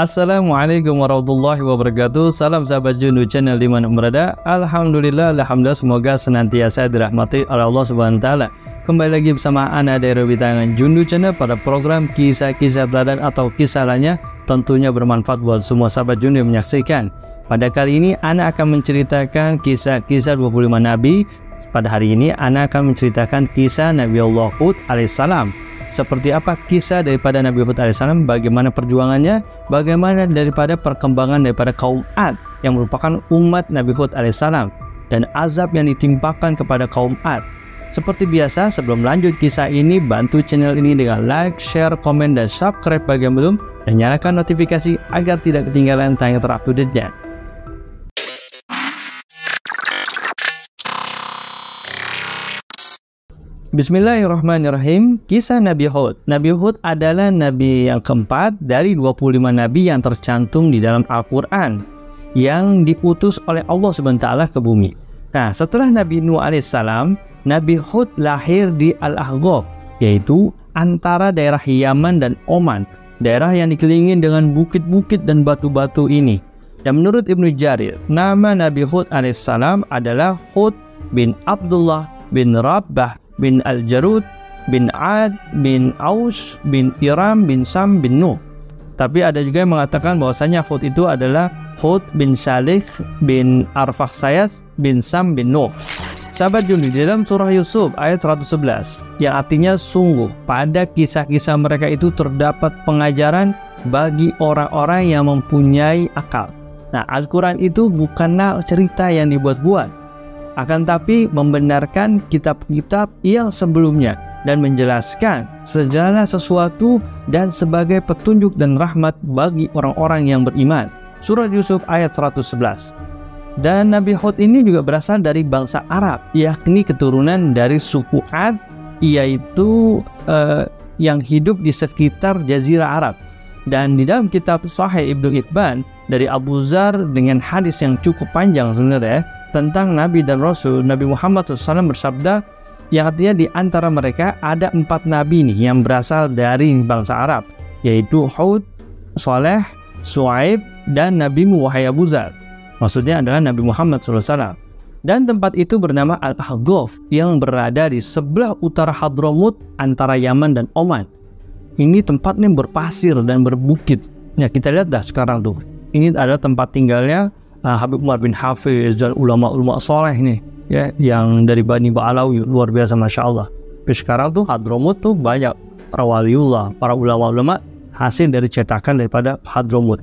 Assalamualaikum warahmatullahi wabarakatuh. Salam sahabat Jundu channel di mana berada. Alhamdulillah semoga senantiasa dirahmati oleh Allah Subhanahu wa taala. Kembali lagi bersama Ana dari Tangan Jundu channel pada program kisah-kisah teladan atau kisah lainnya, tentunya bermanfaat buat semua sahabat Jundu yang menyaksikan. Pada kali ini Ana akan menceritakan kisah-kisah 25 nabi. Pada hari ini Ana akan menceritakan kisah Nabi Allah Hud alaihissalam. Seperti apa kisah daripada Nabi Hud alaihissalam, bagaimana perjuangannya, bagaimana daripada perkembangan daripada kaum Ad yang merupakan umat Nabi Hud alaihissalam, dan azab yang ditimpakan kepada kaum Ad. Seperti biasa, sebelum lanjut kisah ini, bantu channel ini dengan like, share, komen, dan subscribe bagi yang belum, dan nyalakan notifikasi agar tidak ketinggalan tayangan terupdate-nya. Bismillahirrahmanirrahim. Kisah Nabi Hud. Nabi Hud adalah nabi yang keempat dari 25 nabi yang tercantum di dalam Al-Quran yang diutus oleh Allah SWT ke bumi. Nah, setelah Nabi Nuh alaihissalam, Nabi Hud lahir di Al-Ahqaf, yaitu antara daerah Yaman dan Oman, daerah yang dikelilingi dengan bukit-bukit dan batu-batu ini. Dan menurut Ibnu Jarir, nama Nabi Hud alaihissalam adalah Hud bin Abdullah bin Rabbah bin Al-Jarud bin Ad bin Aus bin Iram bin Sam bin Nuh. Tapi ada juga yang mengatakan bahwasanya Hud itu adalah Hud bin Salih bin Arfaksayas bin Sam bin Nuh. Sahabat Jundu, di dalam surah Yusuf ayat 111 yang artinya sungguh pada kisah-kisah mereka itu terdapat pengajaran bagi orang-orang yang mempunyai akal. Nah, Al-Quran itu bukanlah cerita yang dibuat-buat, akan tapi membenarkan kitab-kitab yang sebelumnya dan menjelaskan segala sesuatu dan sebagai petunjuk dan rahmat bagi orang-orang yang beriman. Surah Yusuf ayat 111. Dan Nabi Hud ini juga berasal dari bangsa Arab, yakni keturunan dari suku Ad, yaitu yang hidup di sekitar Jazirah Arab. Dan di dalam kitab Sahih Ibnu Hibban dari Abu Zar dengan hadis yang cukup panjang sebenarnya tentang Nabi dan Rasul, Nabi Muhammad SAW bersabda, yang artinya di antara mereka ada 4 nabi nih yang berasal dari bangsa Arab, yaitu Hud, Saleh, Shu'aib, dan Nabi wahai Abu Zar. Maksudnya adalah Nabi Muhammad SAW. Dan tempat itu bernama Al-Ahqaf yang berada di sebelah utara Hadramut antara Yaman dan Oman. Ini tempatnya berpasir dan berbukit. Ya, kita lihat dah sekarang tuh. Ini adalah tempat tinggalnya Habib Umar bin Hafiz dan ulama-ulama soleh nih, ya, yang dari Bani Ba'alawi, luar biasa, Masya Allah. Tapi sekarang tuh Hadramut tuh banyak para waliullah, para ulama-ulama hasil dari cetakan daripada Hadramut.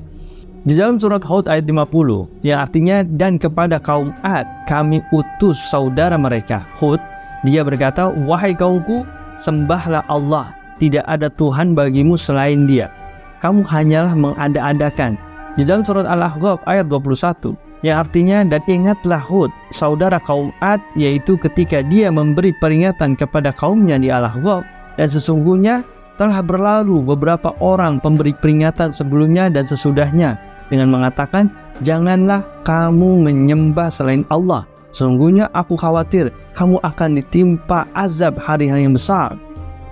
Di dalam surat Hud ayat 50 yang artinya, dan kepada kaum Ad kami utus saudara mereka Hud, dia berkata, wahai kaumku, sembahlah Allah, tidak ada Tuhan bagimu selain dia, kamu hanyalah mengada-adakan. Di dalam surat Al-Ahqaf ayat 21 yang artinya, dan ingatlah Hud, saudara kaum Ad, yaitu ketika dia memberi peringatan kepada kaumnya di Al-Ahqaf, dan sesungguhnya telah berlalu beberapa orang pemberi peringatan sebelumnya dan sesudahnya dengan mengatakan, janganlah kamu menyembah selain Allah, sesungguhnya aku khawatir kamu akan ditimpa azab hari-hari yang besar.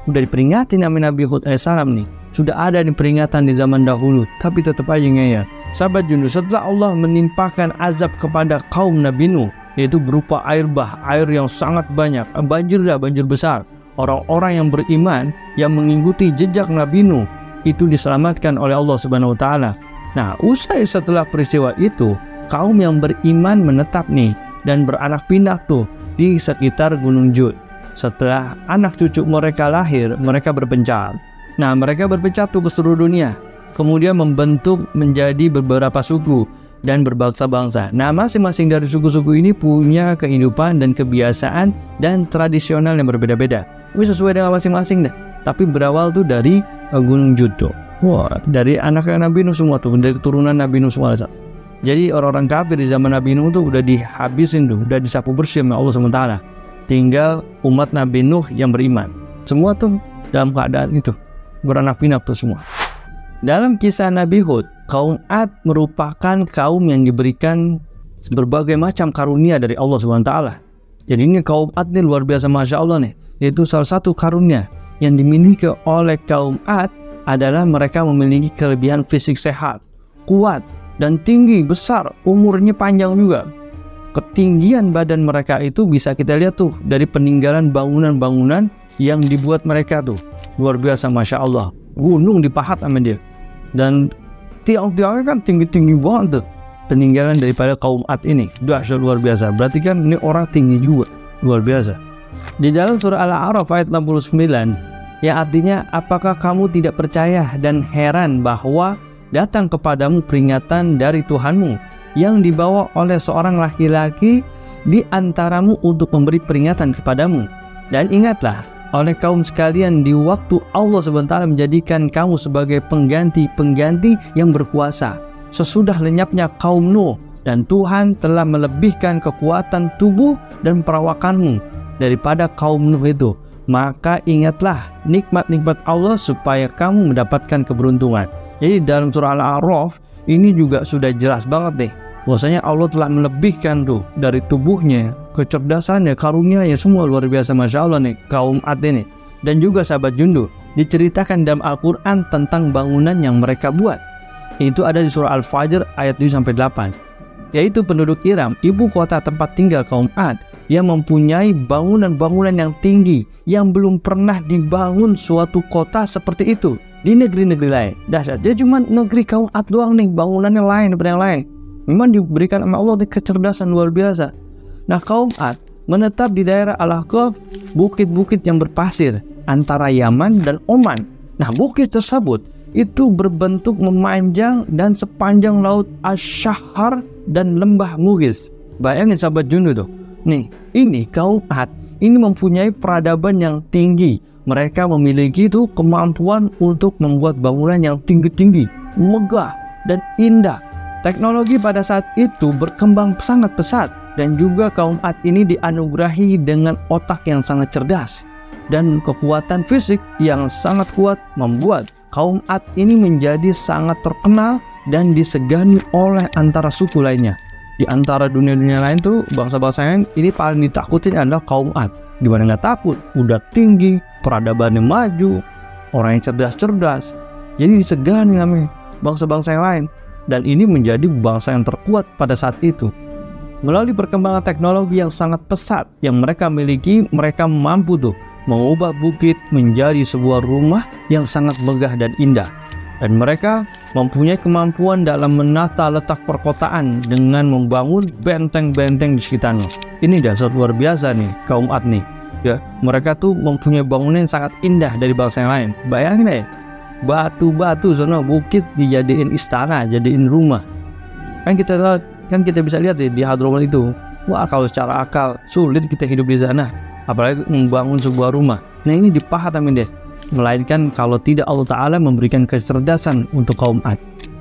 Sudah diperingati Nabi Hud alaihissalam nih, sudah ada di peringatan di zaman dahulu, tapi tetap aja ngeyel. Sahabat Jundu, setelah Allah menimpakan azab kepada kaum Nabi Nuh, yaitu berupa air bah, air yang sangat banyak, banjir besar. Orang-orang yang beriman yang mengikuti jejak Nabi Nuh itu diselamatkan oleh Allah Subhanahu wa taala. Nah, usai setelah peristiwa itu, kaum yang beriman menetap nih dan beranak pinak tuh di sekitar Gunung Jud. Setelah anak cucu mereka lahir, mereka berpencar. Nah, mereka berpecah tuh ke seluruh dunia, kemudian membentuk menjadi beberapa suku dan berbangsa-bangsa. Nah, masing-masing dari suku-suku ini punya kehidupan dan kebiasaan dan tradisional yang berbeda-beda. Ini sesuai dengan masing-masing deh. Tapi berawal tuh dari Gunung Jud. Wah, dari anak Nabi Nuh semua tuh, dari keturunan Nabi Nuh semua. Jadi orang-orang kafir di zaman Nabi Nuh tuh udah dihabisin tuh, udah disapu bersih sama Allah SWT. Tinggal umat Nabi Nuh yang beriman. Semua tuh dalam keadaan itu beranak pinak tuh semua. Dalam kisah Nabi Hud, kaum Ad merupakan kaum yang diberikan berbagai macam karunia dari Allah SWT. Jadi ini kaum Ad ini luar biasa, Masya Allah nih. Yaitu salah satu karunia yang dimiliki oleh kaum Ad adalah mereka memiliki kelebihan fisik sehat. kuat dan tinggi, besar, umurnya panjang juga. Ketinggian badan mereka itu bisa kita lihat tuh dari peninggalan bangunan-bangunan yang dibuat mereka tuh. Luar biasa, Masya Allah. Gunung dipahat sama dia. Dan tiang-tiangnya kan tinggi-tinggi banget tuh. Peninggalan daripada kaum Ad ini. Dahsyat, luar biasa. Berarti kan ini orang tinggi juga. Luar biasa. Di dalam surah Al-A'raf ayat 69, yang artinya, apakah kamu tidak percaya dan heran bahwa datang kepadamu peringatan dari Tuhanmu yang dibawa oleh seorang laki-laki di antaramu untuk memberi peringatan kepadamu. Dan ingatlah, oleh kaum sekalian, di waktu Allah SWT menjadikan kamu sebagai pengganti-pengganti yang berkuasa sesudah lenyapnya kaum Nuh, dan Tuhan telah melebihkan kekuatan tubuh dan perawakanmu daripada kaum Nuh itu. Maka ingatlah nikmat-nikmat Allah supaya kamu mendapatkan keberuntungan. Jadi dalam surah Al-A'raf ini juga sudah jelas banget nih, bahwasanya Allah telah melebihkan tuh dari tubuhnya, kecerdasannya, karunia-Nya, semua luar biasa, Masya Allah nih kaum Ad ini. Dan juga sahabat Jundu, diceritakan dalam Al-Quran tentang bangunan yang mereka buat. Itu ada di surah Al-Fajr ayat 7-8, yaitu penduduk Iram, ibu kota tempat tinggal kaum Ad, yang mempunyai bangunan-bangunan yang tinggi yang belum pernah dibangun suatu kota seperti itu di negeri-negeri lain. Dahsyat, dia cuma negeri kaum Ad doang nih, bangunannya lain daripada yang lain. Memang diberikan sama Allah kecerdasan luar biasa. Nah, kaum Ad menetap di daerah Al-Ahqaf, bukit-bukit yang berpasir antara Yaman dan Oman. Nah, bukit tersebut itu berbentuk memanjang dan sepanjang laut Ash-Shahar dan lembah Mughis. Bayangin sahabat Jundu tuh. Nih, ini kaum Ad ini mempunyai peradaban yang tinggi. Mereka memiliki tuh kemampuan untuk membuat bangunan yang tinggi-tinggi, megah dan indah. Teknologi pada saat itu berkembang sangat pesat, dan juga kaum Ad ini dianugerahi dengan otak yang sangat cerdas dan kekuatan fisik yang sangat kuat, membuat kaum Ad ini menjadi sangat terkenal dan disegani oleh antara suku lainnya. Di antara dunia-dunia lain tuh, bangsa-bangsa lain ini paling ditakutin adalah kaum Ad. Gimana nggak takut? Udah tinggi, peradabannya maju, orang yang cerdas-cerdas, jadi disegani namanya bangsa-bangsa yang lain. Dan ini menjadi bangsa yang terkuat pada saat itu. Melalui perkembangan teknologi yang sangat pesat yang mereka miliki, mereka mampu tuh mengubah bukit menjadi sebuah rumah yang sangat megah dan indah. Dan mereka mempunyai kemampuan dalam menata letak perkotaan dengan membangun benteng-benteng di sekitarnya. Ini dasar luar biasa nih kaum Ad nih. Ya, mereka tuh mempunyai bangunan yang sangat indah dari bangsa yang lain. Bayangin ya, batu-batu sana bukit dijadiin istana, jadiin rumah. Kan kita bisa lihat di Hadramaut itu. Wah, kalau secara akal sulit kita hidup di sana, apalagi membangun sebuah rumah. Nah, ini dipahat amin deh. Melainkan kalau tidak Allah Ta'ala memberikan kecerdasan untuk kaum Ad.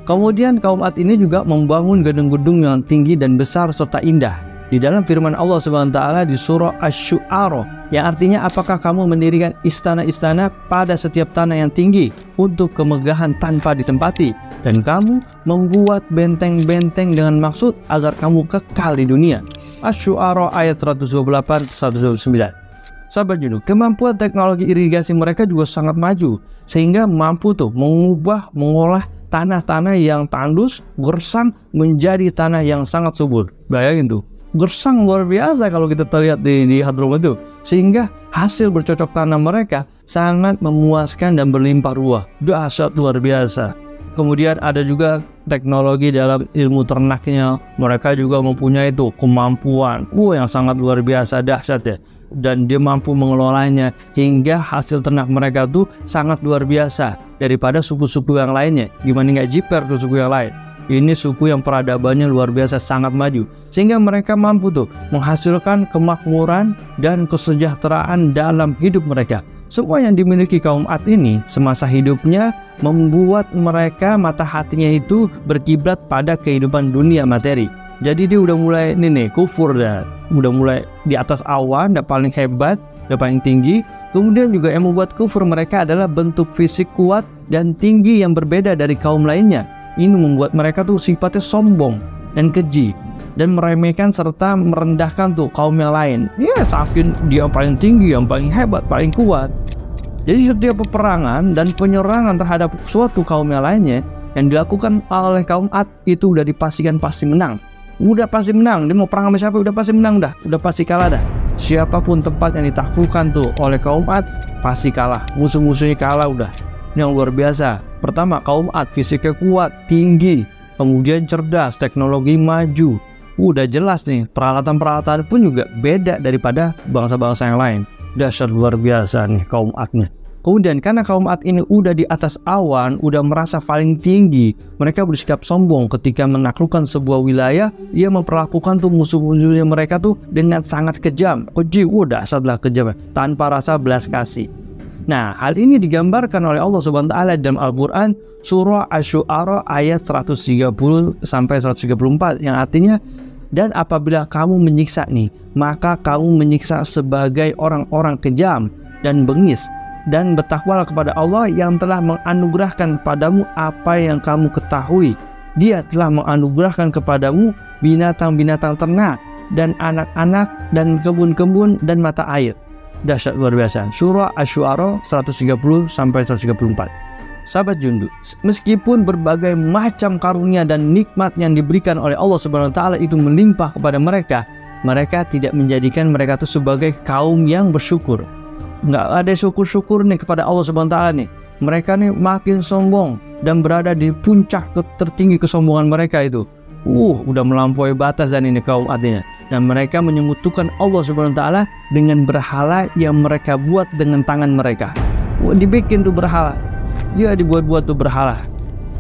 Kemudian kaum Ad ini juga membangun gedung-gedung yang tinggi dan besar serta indah. Di dalam firman Allah SWT di surah Asy-Syu'ara, yang artinya, apakah kamu mendirikan istana-istana pada setiap tanah yang tinggi untuk kemegahan tanpa ditempati, dan kamu membuat benteng-benteng dengan maksud agar kamu kekal di dunia. Asy-Syu'ara ayat 128-129. Sahabat Jundu, kemampuan teknologi irigasi mereka juga sangat maju, sehingga mampu tuh mengolah tanah-tanah yang tandus, gersang menjadi tanah yang sangat subur. Bayangin tuh, gersang luar biasa kalau kita lihat di Hadramaut itu, sehingga hasil bercocok tanam mereka sangat memuaskan dan berlimpah ruah. Dahsyat luar biasa. Kemudian ada juga teknologi dalam ilmu ternaknya, mereka juga mempunyai itu kemampuan yang sangat luar biasa, dahsyat ya. Dan dia mampu mengelolanya hingga hasil ternak mereka tuh sangat luar biasa daripada suku-suku yang lainnya. Gimana nggak jiper tuh suku yang lain? Ini suku yang peradabannya luar biasa, sangat maju, sehingga mereka mampu tuh menghasilkan kemakmuran dan kesejahteraan dalam hidup mereka. Semua yang dimiliki kaum Ad ini semasa hidupnya membuat mereka mata hatinya itu berkiblat pada kehidupan dunia materi. Jadi dia udah mulai kufur dah, udah mulai di atas awan, udah paling hebat, udah paling tinggi. Kemudian juga yang membuat kufur mereka adalah bentuk fisik kuat dan tinggi yang berbeda dari kaum lainnya. Ini membuat mereka tuh sifatnya sombong dan keji, dan meremehkan serta merendahkan tuh kaum yang lain. Ya, saking dia yang paling tinggi, yang paling hebat, paling kuat. Jadi setiap peperangan dan penyerangan terhadap suatu kaum yang lainnya, yang dilakukan oleh kaum Ad itu udah dipastikan pasti menang. Udah pasti menang, dia mau perang sama siapa udah pasti menang udah pasti kalah dah. Siapapun tempat yang ditaklukkan tuh oleh kaum Ad pasti kalah, musuh-musuhnya kalah udah. Yang luar biasa. Pertama, kaum Ad fisiknya kuat, tinggi, kemudian cerdas, teknologi maju. Udah jelas nih, peralatan-peralatan pun juga beda daripada bangsa-bangsa yang lain. Dahsyat luar biasa nih kaum Ad-nya. Kemudian karena kaum Ad ini udah di atas awan, udah merasa paling tinggi, mereka bersikap sombong ketika menaklukkan sebuah wilayah. Ia memperlakukan tuh musuh-musuhnya mereka tuh dengan sangat kejam. Udah sadlah kejam, tanpa rasa belas kasih. Nah, hal ini digambarkan oleh Allah Subhanahu wa taala dalam Al-Qur'an surah Asy-Syu'ara ayat 130 sampai 134 yang artinya, dan apabila kamu menyiksa nih, maka kamu menyiksa sebagai orang-orang kejam dan bengis, dan bertakwalah kepada Allah yang telah menganugerahkan kepadamu apa yang kamu ketahui. Dia telah menganugerahkan kepadamu binatang-binatang ternak dan anak-anak dan kebun-kebun dan mata air. Dahsyat luar biasa. Surah Asy-Syu'ara 130 sampai 134. Sahabat Jundu, meskipun berbagai macam karunia dan nikmat yang diberikan oleh Allah Subhanahu wa taala itu melimpah kepada mereka, mereka tidak menjadikan mereka itu sebagai kaum yang bersyukur. Nggak ada syukur-syukur nih kepada Allah Subhanahu wa taala nih. Mereka nih makin sombong dan berada di puncak tertinggi kesombongan mereka itu. Udah melampaui batas dan ini kaum artinya. Dan mereka menyekutukan Allah Subhanahu wa taala dengan berhala yang mereka buat dengan tangan mereka. Dibikin tuh berhala. Ya dibuat-buat tuh berhala.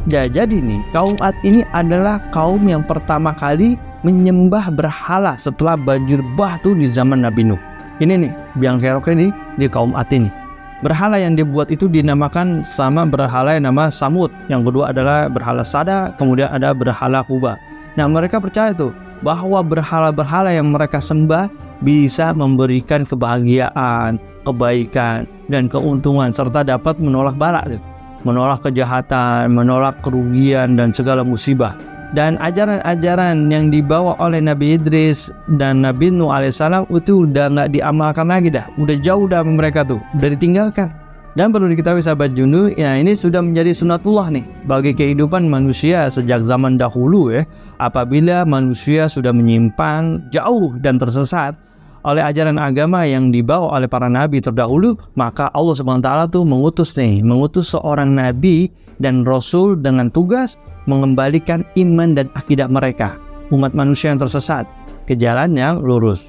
Ya, jadi nih kaum Ad ini adalah kaum yang pertama kali menyembah berhala setelah banjir bah tuh di zaman Nabi Nuh. Ini nih, biang keroknya nih di kaum Ad ini. Berhala yang dibuat itu dinamakan sama berhala yang nama Samud. Yang kedua adalah berhala Sada, kemudian ada berhala Kuba. Nah, mereka percaya tuh bahwa berhala-berhala yang mereka sembah bisa memberikan kebahagiaan, kebaikan, dan keuntungan, serta dapat menolak bala tuh. Menolak kejahatan, menolak kerugian, dan segala musibah. Dan ajaran-ajaran yang dibawa oleh Nabi Idris dan Nabi Nuh alaihissalam itu udah nggak diamalkan lagi dah. Udah jauh dari mereka tuh, udah ditinggalkan. Dan perlu diketahui sahabat Jundu, ya ini sudah menjadi sunatullah nih bagi kehidupan manusia sejak zaman dahulu ya. Apabila manusia sudah menyimpang jauh dan tersesat oleh ajaran agama yang dibawa oleh para nabi terdahulu, maka Allah Subhanahu wa taala tuh mengutus seorang nabi dan rasul dengan tugas mengembalikan iman dan akidah mereka, umat manusia yang tersesat, ke jalan yang lurus.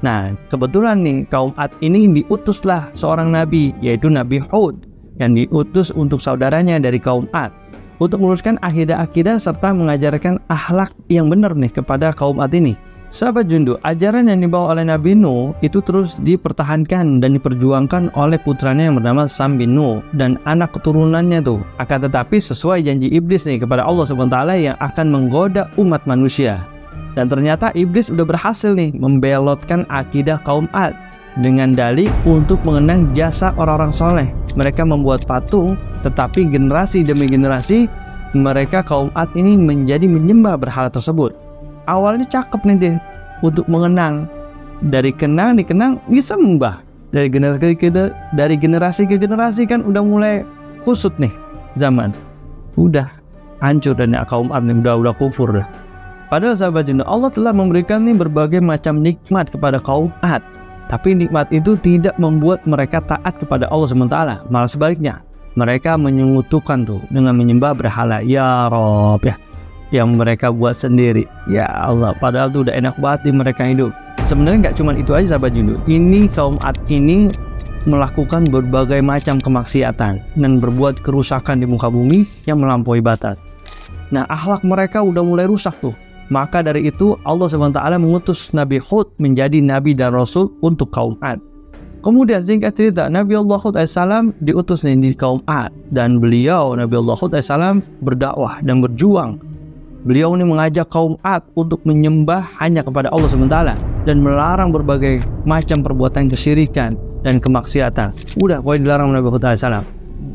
Nah, kebetulan nih kaum Ad ini diutuslah seorang nabi, yaitu Nabi Hud, yang diutus untuk saudaranya dari kaum Ad untuk meluruskan akidah-akidah serta mengajarkan akhlak yang benar nih kepada kaum Ad ini. Sahabat Jundu, ajaran yang dibawa oleh Nabi Nuh itu terus dipertahankan dan diperjuangkan oleh putranya yang bernama Sam bin Nuh dan anak keturunannya tuh. Akan tetapi sesuai janji iblis nih kepada Allah SWT yang akan menggoda umat manusia. Dan ternyata iblis udah berhasil nih membelotkan akidah kaum Ad dengan dalih untuk mengenang jasa orang-orang soleh. Mereka membuat patung, tetapi generasi demi generasi mereka kaum Ad ini menjadi menyembah berhala tersebut. Awalnya cakep nih dia untuk mengenang, dari kenang dikenang bisa sembah, dari generasi ke generasi kan udah mulai kusut nih zaman, udah hancur dan kaum Ad udah kufur dah. Padahal sahabat Jundu, Allah telah memberikan nih berbagai macam nikmat kepada kaum Ad, tapi nikmat itu tidak membuat mereka taat kepada Allah SWT, malah sebaliknya mereka menyekutukan tuh dengan menyembah berhala ya Rob ya, yang mereka buat sendiri. Ya Allah, padahal tuh udah enak banget di mereka hidup. Sebenarnya nggak cuma itu aja sahabat Jundu. Ini kaum Ad ini melakukan berbagai macam kemaksiatan dan berbuat kerusakan di muka bumi yang melampaui batas. Nah, akhlak mereka udah mulai rusak tuh. Maka dari itu Allah SWT mengutus Nabi Hud menjadi nabi dan rasul untuk kaum Ad. Kemudian singkat cerita, Nabi Allah Hud AS diutus nih di kaum Ad, dan beliau Nabi Allah Hud AS berdakwah dan berjuang. Beliau ini mengajak kaum Ad untuk menyembah hanya kepada Allah SWT dan melarang berbagai macam perbuatan kesyirikan dan kemaksiatan. Udah pokoknya dilarang Nabi Hud AS.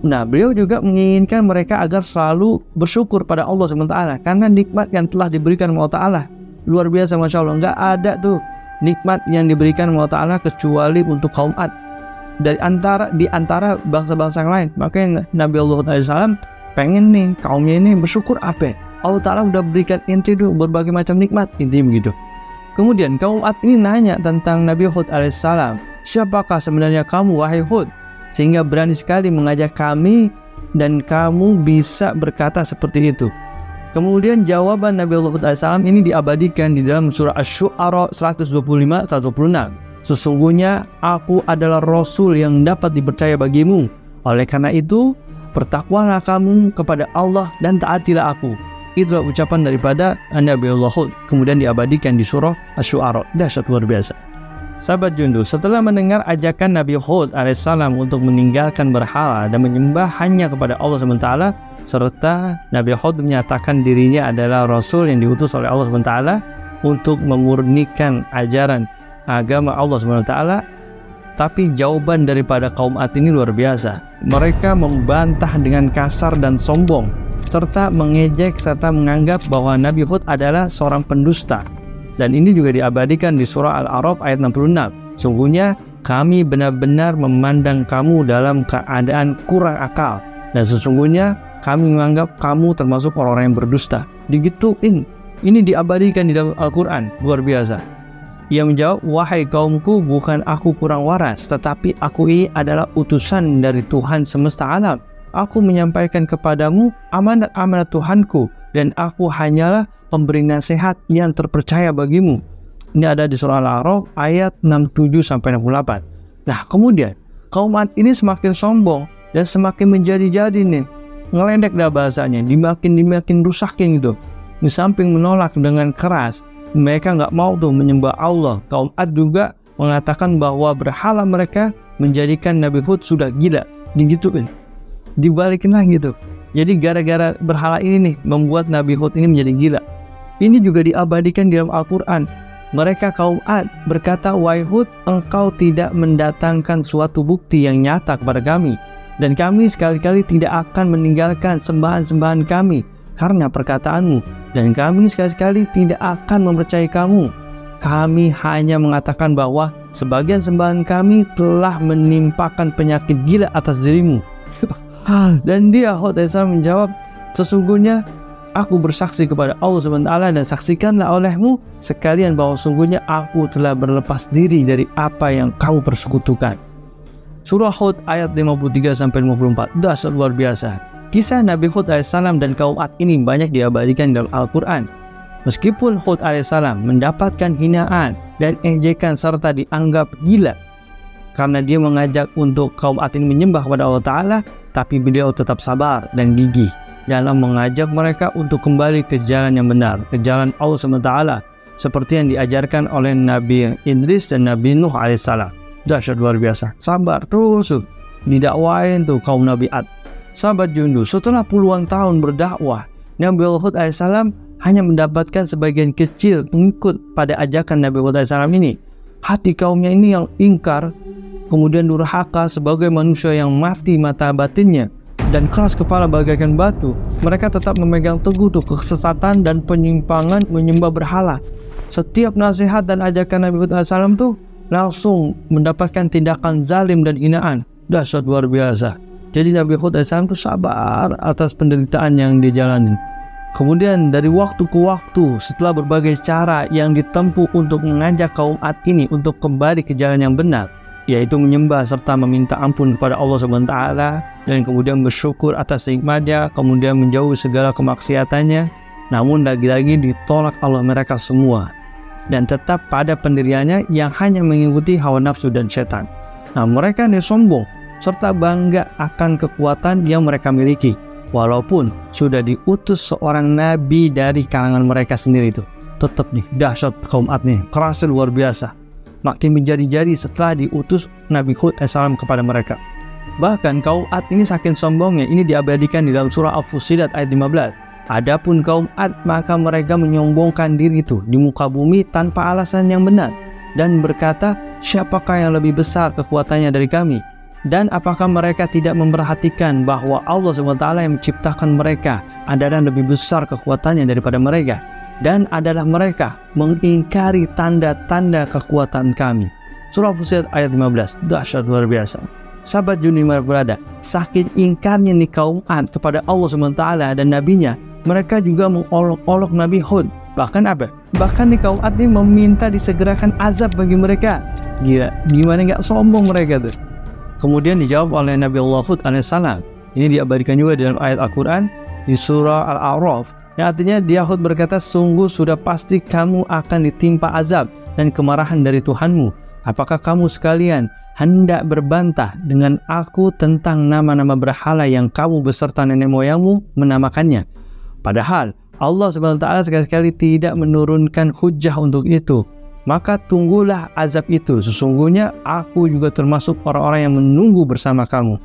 Nah, beliau juga menginginkan mereka agar selalu bersyukur pada Allah SWT karena nikmat yang telah diberikan Allah Ta'ala luar biasa, Masya Allah. Nggak ada tuh nikmat yang diberikan Allah Ta'ala kecuali untuk kaum Ad di antara bangsa-bangsa yang lain. Makanya Nabi Allah SAW pengen nih kaumnya ini bersyukur apa? Allah Ta'ala udah berikan ente tuh berbagai macam nikmat, intinya begitu. Kemudian kaum Ad ini nanya tentang Nabi Hud alaihissalam, siapakah sebenarnya kamu wahai Hud, sehingga berani sekali mengajak kami dan kamu bisa berkata seperti itu. Kemudian jawaban Nabi Hud alaihissalam ini diabadikan di dalam surah Asy-Syu'ara 125-126. Sesungguhnya aku adalah Rasul yang dapat dipercaya bagimu. Oleh karena itu, bertakwalah kamu kepada Allah dan taatilah aku. Itulah ucapan daripada Nabi Hud. Kemudian diabadikan di surah Asy-Syu'ara. Dahsyat luar biasa. Sahabat Jundu, setelah mendengar ajakan Nabi Hud alaihissalam untuk meninggalkan berhala dan menyembah hanya kepada Allah SWT, serta Nabi Hud menyatakan dirinya adalah Rasul yang diutus oleh Allah SWT untuk memurnikan ajaran agama Allah SWT, tapi jawaban daripada kaum Ad ini luar biasa. Mereka membantah dengan kasar dan sombong, serta mengejek serta menganggap bahwa Nabi Hud adalah seorang pendusta. Dan ini juga diabadikan di surah Al-A'raf ayat 66. Sungguhnya kami benar-benar memandang kamu dalam keadaan kurang akal, dan sesungguhnya kami menganggap kamu termasuk orang-orang yang berdusta. Digituin. Ini diabadikan di dalam Al-Quran. Luar biasa. Ia menjawab, wahai kaumku, bukan aku kurang waras, tetapi aku ini adalah utusan dari Tuhan semesta alam. Aku menyampaikan kepadamu amanat-amanat Tuhanku, dan aku hanyalah pemberi nasihat yang terpercaya bagimu. Ini ada di surah Al-A'raf ayat 67-68. Nah, kemudian kaum Ad ini semakin sombong dan semakin menjadi-jadi nih. Ngelendek dah bahasanya, dimakin rusakin gitu. Di samping menolak dengan keras, mereka nggak mau tuh menyembah Allah. Kaum Ad juga mengatakan bahwa berhala mereka menjadikan Nabi Hud sudah gila. Digituin, dibalikin lagi gitu. Jadi gara-gara berhala ini nih membuat Nabi Hud ini menjadi gila. Ini juga diabadikan di dalam Al-Quran. Mereka kaum Ad berkata, wahai Hud, engkau tidak mendatangkan suatu bukti yang nyata kepada kami, dan kami sekali-kali tidak akan meninggalkan sembahan-sembahan kami karena perkataanmu, dan kami sekali-kali tidak akan mempercayai kamu. Kami hanya mengatakan bahwa sebagian sembahan kami telah menimpakan penyakit gila atas dirimu. Dan dia Hud menjawab, sesungguhnya aku bersaksi kepada Allah SWT, dan saksikanlah olehmu sekalian bahwa sungguhnya aku telah berlepas diri dari apa yang kamu persekutukan. Surah Hud ayat 53-54. Dahsyat luar biasa. Kisah Nabi Hud alaihissalam dan kaum Ad ini banyak diabadikan dalam Al-Quran. Meskipun Hud alaihissalam mendapatkan hinaan dan ejekan serta dianggap gila karena dia mengajak untuk kaum Ad ini menyembah kepada Allah Ta'ala, tapi beliau tetap sabar dan gigih dalam mengajak mereka untuk kembali ke jalan yang benar, ke jalan Allah SWT, seperti yang diajarkan oleh Nabi Idris dan Nabi Nuh alaihissalam. Dahsyat luar biasa. Sabar terus didakwain tuh kaum Nabi Ad. Sahabat Jundu, setelah puluhan tahun berdakwah, Nabi Hud alaihissalam hanya mendapatkan sebagian kecil pengikut pada ajakan Nabi Hud alaihissalam ini. Hati kaumnya ini yang ingkar, kemudian durhaka sebagai manusia yang mati mata batinnya, dan keras kepala bagaikan batu. Mereka tetap memegang teguh tuh kesesatan dan penyimpangan menyembah berhala. Setiap nasihat dan ajakan Nabi Hud alaihissalam tuh langsung mendapatkan tindakan zalim dan hinaan. Dahsyat luar biasa. Jadi Nabi Hud alaihissalam itu sabar atas penderitaan yang dijalani. Kemudian dari waktu ke waktu, setelah berbagai cara yang ditempuh untuk mengajak kaum Ad ini untuk kembali ke jalan yang benar, yaitu menyembah serta meminta ampun kepada Allah SWT, dan kemudian bersyukur atas nikmatnya, kemudian menjauhi segala kemaksiatannya, namun lagi-lagi ditolak Allah mereka semua, dan tetap pada pendiriannya yang hanya mengikuti hawa nafsu dan setan. Nah, mereka ini sombong serta bangga akan kekuatan yang mereka miliki, walaupun sudah diutus seorang nabi dari kalangan mereka sendiri itu. Tetap nih dahsyat kaum Ad nih, kerasa luar biasa. Makin menjadi-jadi setelah diutus Nabi Hud alaihissalam kepada mereka. Bahkan kaum Ad ini saking sombongnya, ini diabadikan di dalam surah Al-Fussilat ayat 15. Adapun kaum Ad, maka mereka menyombongkan diri itu di muka bumi tanpa alasan yang benar, dan berkata, siapakah yang lebih besar kekuatannya dari kami? Dan apakah mereka tidak memperhatikan bahwa Allah SWT yang menciptakan mereka adalah lebih besar kekuatannya daripada mereka, dan adalah mereka mengingkari tanda-tanda kekuatan kami. Surah Fussilat ayat 15. Dahsyat luar biasa. Sahabat Jundu berada, saking ingkarnya nih kaum Ad kepada Allah SWT dan Nabinya, mereka juga mengolok-olok Nabi Hud. Bahkan apa? Bahkan nih kaum Ad ini meminta disegerakan azab bagi mereka. Gila, gimana nggak sombong mereka tuh. Kemudian dijawab oleh Nabi Allah Hud alaihissalam. Ini diabadikan juga dalam ayat Al-Quran di surah Al-A'raf. Yang artinya dia Hud berkata, sungguh sudah pasti kamu akan ditimpa azab dan kemarahan dari Tuhanmu. Apakah kamu sekalian hendak berbantah dengan aku tentang nama-nama berhala yang kamu beserta nenek moyangmu menamakannya? Padahal Allah SWT sekali-kali tidak menurunkan hujah untuk itu. Maka tunggulah azab itu. Sesungguhnya aku juga termasuk orang-orang yang menunggu bersama kamu.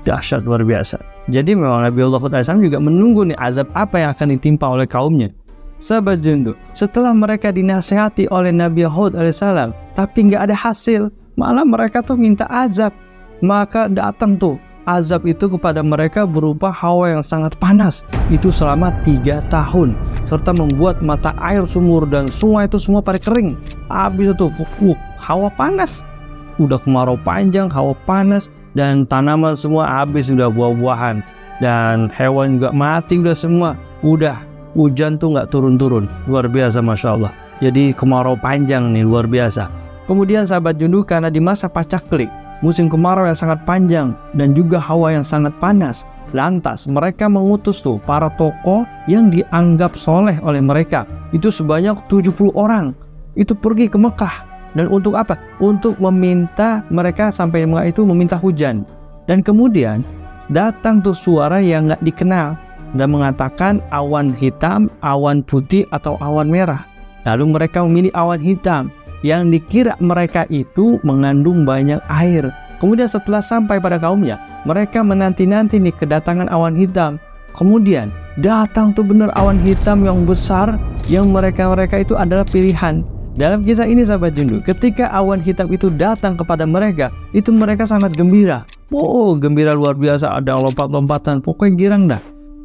Dahsyat luar biasa. Jadi memang Nabi Allah SAW juga menunggu nih azab apa yang akan ditimpa oleh kaumnya. Sahabat Jundu, setelah mereka dinasihati oleh Nabi Hud alaihissalam, tapi nggak ada hasil, malah mereka tuh minta azab. Maka datang tuh azab itu kepada mereka berupa hawa yang sangat panas. Itu selama 3 tahun, serta membuat mata air sumur dan sungai itu semua pada kering. Habis itu hawa panas, udah kemarau panjang, hawa panas, dan tanaman semua habis, udah buah-buahan, dan hewan juga mati udah semua. Udah hujan tuh nggak turun-turun, luar biasa, Masya Allah. Jadi kemarau panjang nih, luar biasa. Kemudian sahabat Jundu, karena di masa pacaklik, musim kemarau yang sangat panjang dan juga hawa yang sangat panas, lantas mereka mengutus tuh para tokoh yang dianggap soleh oleh mereka, itu sebanyak 70 orang, itu pergi ke Mekah. Dan untuk apa? Untuk meminta mereka sampai Mekah itu meminta hujan. Dan kemudian datang tuh suara yang nggak dikenal dan mengatakan awan hitam, awan putih, atau awan merah. Lalu mereka memilih awan hitam yang dikira mereka itu mengandung banyak air. Kemudian setelah sampai pada kaumnya, mereka menanti-nanti nih kedatangan awan hitam. Kemudian datang tuh bener awan hitam yang besar, yang mereka itu adalah pilihan. Dalam kisah ini sahabat Jundu, ketika awan hitam itu datang kepada mereka, itu mereka sangat gembira. Oh, gembira luar biasa, ada lompat-lompatan, pokoknya girang dah.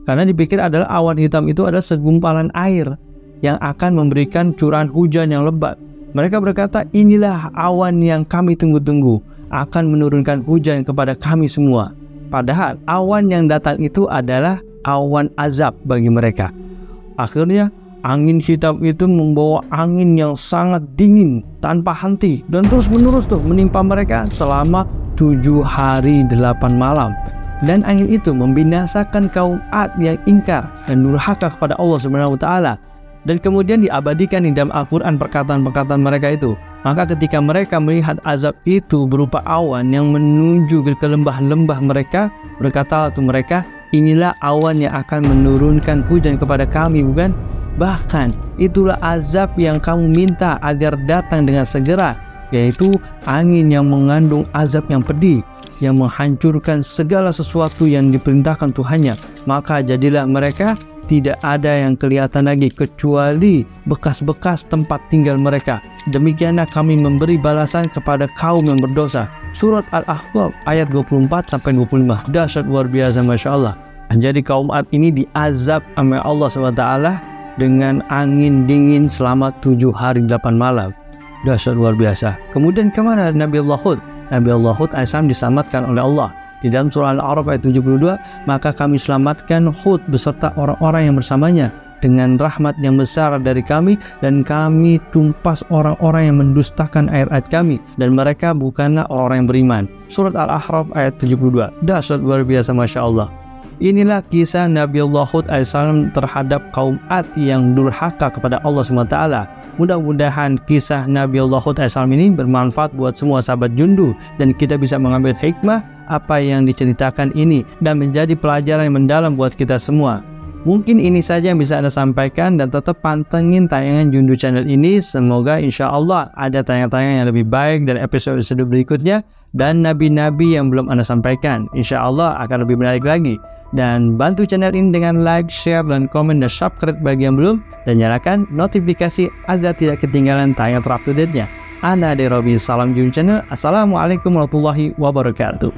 Karena dipikir adalah awan hitam itu adalah segumpalan air yang akan memberikan curahan hujan yang lebat. Mereka berkata, inilah awan yang kami tunggu-tunggu, akan menurunkan hujan kepada kami semua. Padahal awan yang datang itu adalah awan azab bagi mereka. Akhirnya angin hitam itu membawa angin yang sangat dingin tanpa henti dan terus menerus tuh menimpa mereka selama 7 hari 8 malam. Dan angin itu membinasakan kaum Ad yang ingkar dan durhaka kepada Allah Subhanahu wa taala. Dan kemudian diabadikan di dalam Al-Quran perkataan-perkataan mereka itu. Maka ketika mereka melihat azab itu berupa awan yang menuju ke lembah-lembah mereka, berkatalah tuh mereka, inilah awan yang akan menurunkan hujan kepada kami, bukan? Bahkan itulah azab yang kamu minta agar datang dengan segera, yaitu angin yang mengandung azab yang pedih, yang menghancurkan segala sesuatu yang diperintahkan Tuhannya. Maka jadilah mereka tidak ada yang kelihatan lagi kecuali bekas-bekas tempat tinggal mereka. Demikianlah kami memberi balasan kepada kaum yang berdosa. Surat Al-Ahqaf ayat 24-25. Dahsyat luar biasa, Masya Allah. Jadi kaum Ad ini diazab oleh Allah SWT dengan angin dingin selama 7 hari 8 malam. Dahsyat luar biasa. Kemudian kemana Nabi Allah Hud? Nabi Allah Hud AS diselamatkan oleh Allah. Di dalam surah Al-A'raf ayat 72, maka kami selamatkan Hud beserta orang-orang yang bersamanya dengan rahmat yang besar dari kami, dan kami tumpas orang-orang yang mendustakan ayat-ayat kami, dan mereka bukanlah orang yang beriman. Surat Al-A'raf ayat 72. Dahsyat luar biasa, Masya Allah. Inilah kisah Nabi Allah Hud AS terhadap kaum Ad yang durhaka kepada Allah SWT. Mudah-mudahan kisah Nabi Allah Hud AS ini bermanfaat buat semua sahabat Jundu, dan kita bisa mengambil hikmah apa yang diceritakan ini dan menjadi pelajaran yang mendalam buat kita semua. Mungkin ini saja yang bisa Anda sampaikan, dan tetap pantengin tayangan Jundu Channel ini. Semoga insya Allah ada tayangan-tayangan yang lebih baik dari episode berikutnya, dan nabi-nabi yang belum Anda sampaikan insya Allah akan lebih menarik lagi. Dan bantu channel ini dengan like, share, dan komen, dan subscribe bagi yang belum, dan nyalakan notifikasi agar tidak ketinggalan tayangan terupdate-nya. Ana Ade Robi, salam Jundu Channel. Assalamualaikum warahmatullahi wabarakatuh.